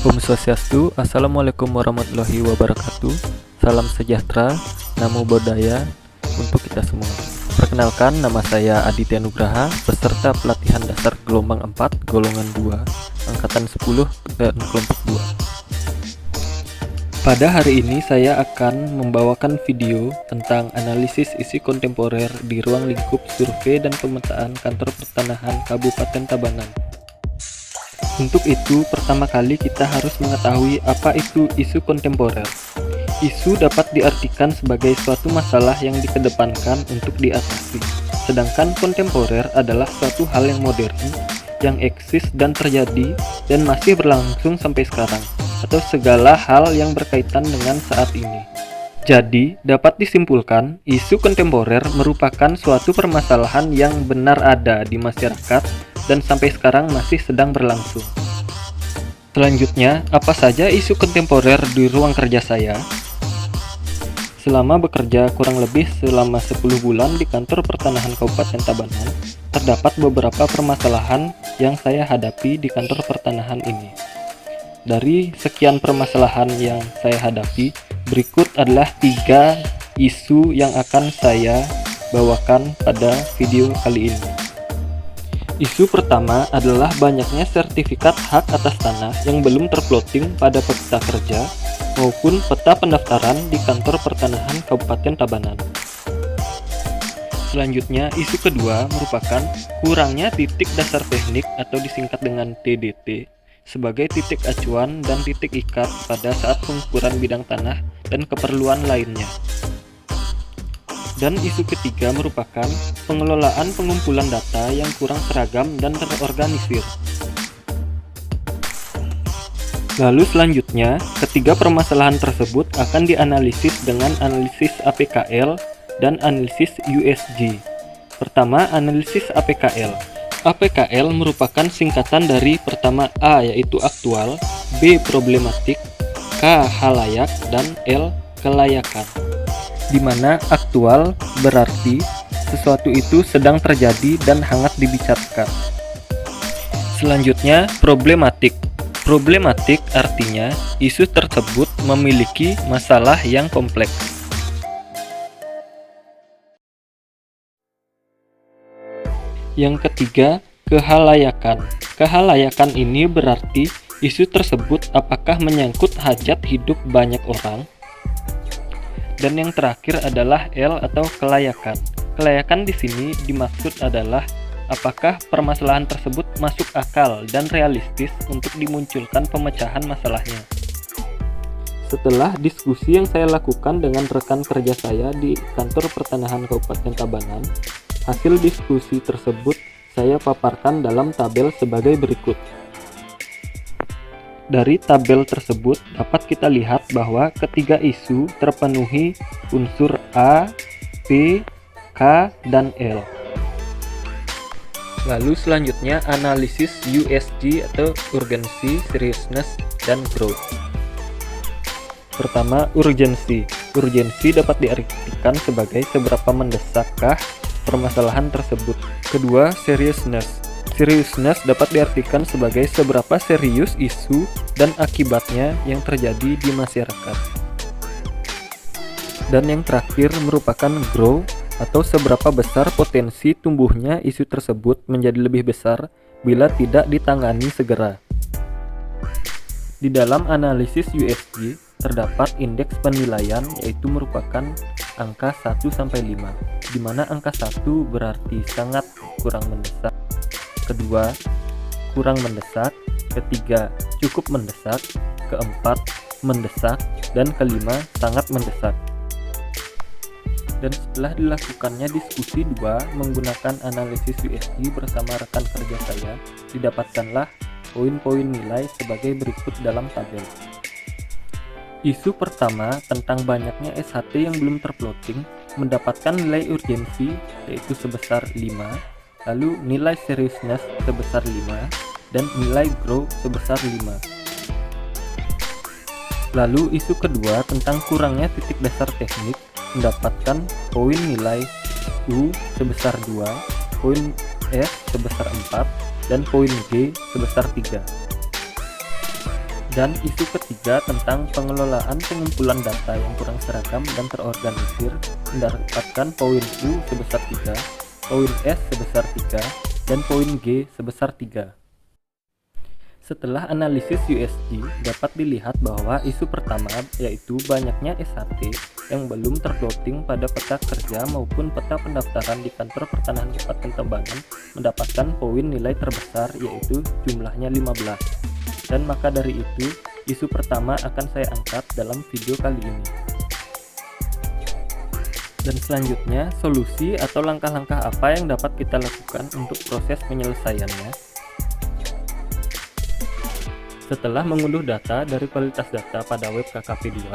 Om Swastiastu, Assalamualaikum warahmatullahi wabarakatuh. Salam sejahtera, namo buddhaya untuk kita semua. Perkenalkan, nama saya Aditya Nugraha, peserta pelatihan dasar gelombang 4, golongan 2, angkatan 10 dan kelompok 2. Pada hari ini saya akan membawakan video tentang analisis isi kontemporer di ruang lingkup survei dan pemetaan kantor pertanahan Kabupaten Tabanan. Untuk itu, pertama kali kita harus mengetahui apa itu isu kontemporer. Isu dapat diartikan sebagai suatu masalah yang dikedepankan untuk diatasi, sedangkan kontemporer adalah suatu hal yang modern, yang eksis dan terjadi dan masih berlangsung sampai sekarang, atau segala hal yang berkaitan dengan saat ini. Jadi, dapat disimpulkan, isu kontemporer merupakan suatu permasalahan yang benar ada di masyarakat dan sampai sekarang masih sedang berlangsung. Selanjutnya, apa saja isu kontemporer di ruang kerja saya? Selama bekerja kurang lebih selama 10 bulan di kantor pertanahan Kabupaten Tabanan, terdapat beberapa permasalahan yang saya hadapi di kantor pertanahan ini. Dari sekian permasalahan yang saya hadapi, berikut adalah 3 isu yang akan saya bawakan pada video kali ini. Isu pertama adalah banyaknya sertifikat hak atas tanah yang belum terplotting pada peta kerja maupun peta pendaftaran di kantor pertanahan Kabupaten Tabanan. Selanjutnya, isu kedua merupakan kurangnya titik dasar teknik atau disingkat dengan TDT sebagai titik acuan dan titik ikat pada saat pengukuran bidang tanah dan keperluan lainnya. Dan isu ketiga merupakan pengelolaan pengumpulan data yang kurang seragam dan terorganisir. Lalu selanjutnya, ketiga permasalahan tersebut akan dianalisis dengan analisis APKL dan analisis USG. Pertama, analisis APKL. APKL merupakan singkatan dari pertama A yaitu aktual, B problematik, K halayak, dan L kelayakan. Di mana aktual berarti sesuatu itu sedang terjadi dan hangat dibicarakan. Selanjutnya, problematik. Problematik artinya isu tersebut memiliki masalah yang kompleks. Yang ketiga, kehalayakan. Kehalayakan ini berarti isu tersebut apakah menyangkut hajat hidup banyak orang. Dan yang terakhir adalah L atau kelayakan. Kelayakan di sini dimaksud adalah apakah permasalahan tersebut masuk akal dan realistis untuk dimunculkan pemecahan masalahnya. Setelah diskusi yang saya lakukan dengan rekan kerja saya di kantor pertanahan Kabupaten Tabanan, hasil diskusi tersebut saya paparkan dalam tabel sebagai berikut. Dari tabel tersebut dapat kita lihat bahwa ketiga isu terpenuhi unsur A, P, K, dan L. Lalu selanjutnya analisis USG atau urgency, seriousness, dan growth. Pertama, urgensi. Urgensi dapat diartikan sebagai seberapa mendesakkah permasalahan tersebut. Kedua, seriousness. Seriousness dapat diartikan sebagai seberapa serius isu dan akibatnya yang terjadi di masyarakat. Dan yang terakhir merupakan grow atau seberapa besar potensi tumbuhnya isu tersebut menjadi lebih besar bila tidak ditangani segera. Di dalam analisis USG terdapat indeks penilaian yaitu merupakan angka 1-5, di mana angka 1 berarti sangat kurang mendesak, kedua, kurang mendesak, ketiga, cukup mendesak, keempat, mendesak, dan kelima, sangat mendesak. Dan setelah dilakukannya diskusi 2 menggunakan analisis USG bersama rekan kerja saya, didapatkanlah poin-poin nilai sebagai berikut dalam tabel. Isu pertama tentang banyaknya SHT yang belum terplotting mendapatkan nilai urgensi yaitu sebesar 5, lalu nilai seriousness sebesar 5, dan nilai grow sebesar 5. Lalu isu kedua tentang kurangnya titik dasar teknik mendapatkan poin nilai U sebesar 2, poin S sebesar 4, dan poin G sebesar 3. Dan isu ketiga tentang pengelolaan pengumpulan data yang kurang seragam dan terorganisir mendapatkan poin U sebesar 3, poin S sebesar 3, dan poin G sebesar 3. Setelah analisis USG, dapat dilihat bahwa isu pertama yaitu banyaknya SHT yang belum terplotting pada peta kerja maupun peta pendaftaran di kantor pertanahan Kabupaten Tabanan mendapatkan poin nilai terbesar yaitu jumlahnya 15. Dan maka dari itu, isu pertama akan saya angkat dalam video kali ini. Dan selanjutnya, solusi atau langkah-langkah apa yang dapat kita lakukan untuk proses penyelesaiannya. Setelah mengunduh data dari kualitas data pada web KKP2,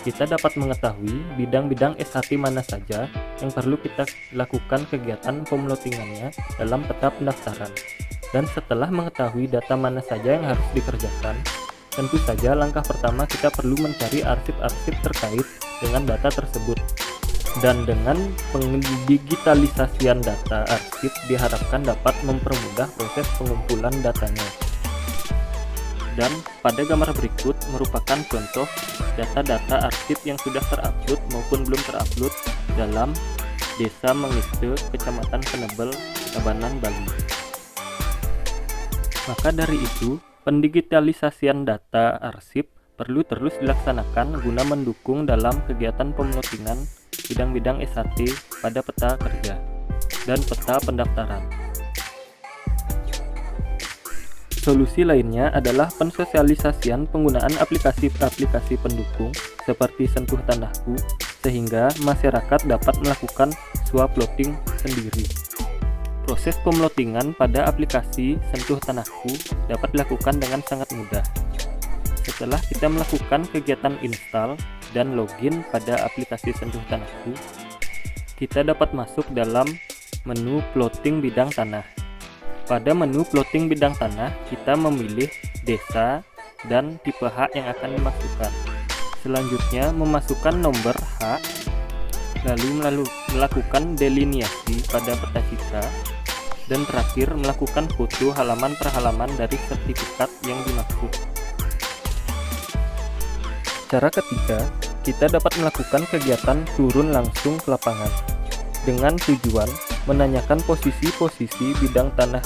kita dapat mengetahui bidang-bidang SHT mana saja yang perlu kita lakukan kegiatan pemlotingannya dalam peta pendaftaran. Dan setelah mengetahui data mana saja yang harus dikerjakan, tentu saja langkah pertama kita perlu mencari arsip-arsip terkait dengan data tersebut. Dan dengan pendigitalisasian data arsip diharapkan dapat mempermudah proses pengumpulan datanya. Dan pada gambar berikut merupakan contoh data-data arsip yang sudah terupload maupun belum terupload dalam Desa Mengiste, Kecamatan Penebel, Tabanan, Bali. Maka dari itu, pendigitalisasian data arsip perlu terus dilaksanakan guna mendukung dalam kegiatan pemlotingan bidang-bidang SHT pada peta kerja dan peta pendaftaran. Solusi lainnya adalah pensosialisasian penggunaan aplikasi-aplikasi pendukung seperti Sentuh Tanahku sehingga masyarakat dapat melakukan swaploting sendiri. Proses pemlotingan pada aplikasi Sentuh Tanahku dapat dilakukan dengan sangat mudah. Setelah kita melakukan kegiatan install dan login pada aplikasi Sentuh Tanahku, kita dapat masuk dalam menu plotting bidang tanah. Pada menu plotting bidang tanah, kita memilih desa dan tipe hak yang akan dimasukkan. Selanjutnya, memasukkan nomor hak, lalu melakukan deliniasi pada peta citra, dan terakhir melakukan foto halaman per halaman dari sertifikat yang dimaksud. Cara ketiga, kita dapat melakukan kegiatan turun langsung ke lapangan dengan tujuan menanyakan posisi-posisi bidang tanah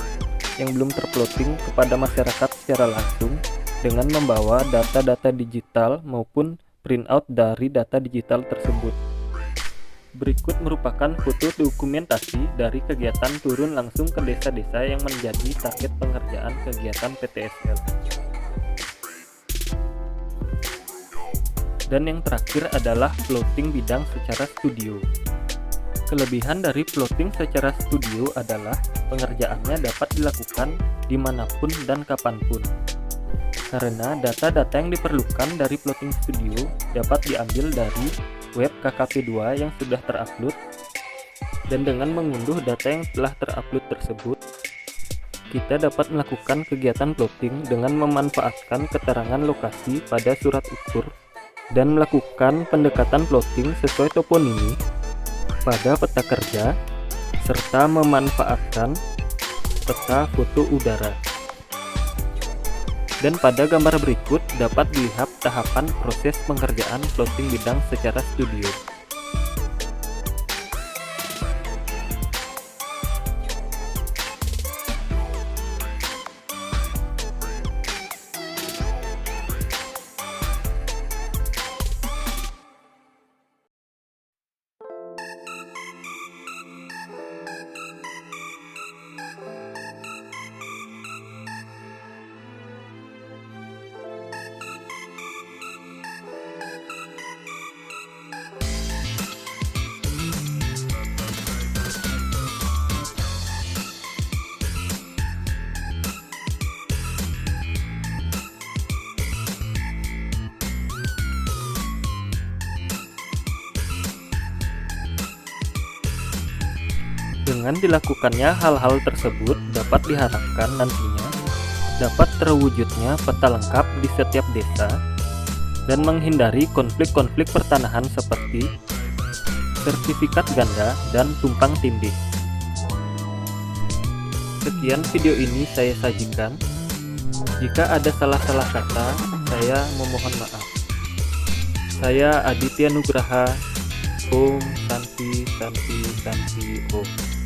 yang belum terplotting kepada masyarakat secara langsung dengan membawa data-data digital maupun printout dari data digital tersebut. Berikut merupakan foto dokumentasi dari kegiatan turun langsung ke desa-desa yang menjadi target pengerjaan kegiatan PTSL. Dan yang terakhir adalah plotting bidang secara studio. Kelebihan dari plotting secara studio adalah pengerjaannya dapat dilakukan dimanapun dan kapanpun. Karena data-data yang diperlukan dari plotting studio dapat diambil dari web KKP2 yang sudah terupload, dan dengan mengunduh data yang telah terupload tersebut, kita dapat melakukan kegiatan plotting dengan memanfaatkan keterangan lokasi pada surat ukur dan melakukan pendekatan plotting sesuai toponimi pada peta kerja serta memanfaatkan peta foto udara. Dan pada gambar berikut dapat dilihat tahapan proses pengerjaan plotting bidang secara studio. Dengan dilakukannya hal-hal tersebut dapat diharapkan nantinya dapat terwujudnya peta lengkap di setiap desa dan menghindari konflik-konflik pertanahan seperti sertifikat ganda dan tumpang tindih. Sekian video ini saya sajikan. Jika ada salah-salah kata Saya memohon maaf. Saya Aditya Nugraha. Om Santi Santi Santi Om.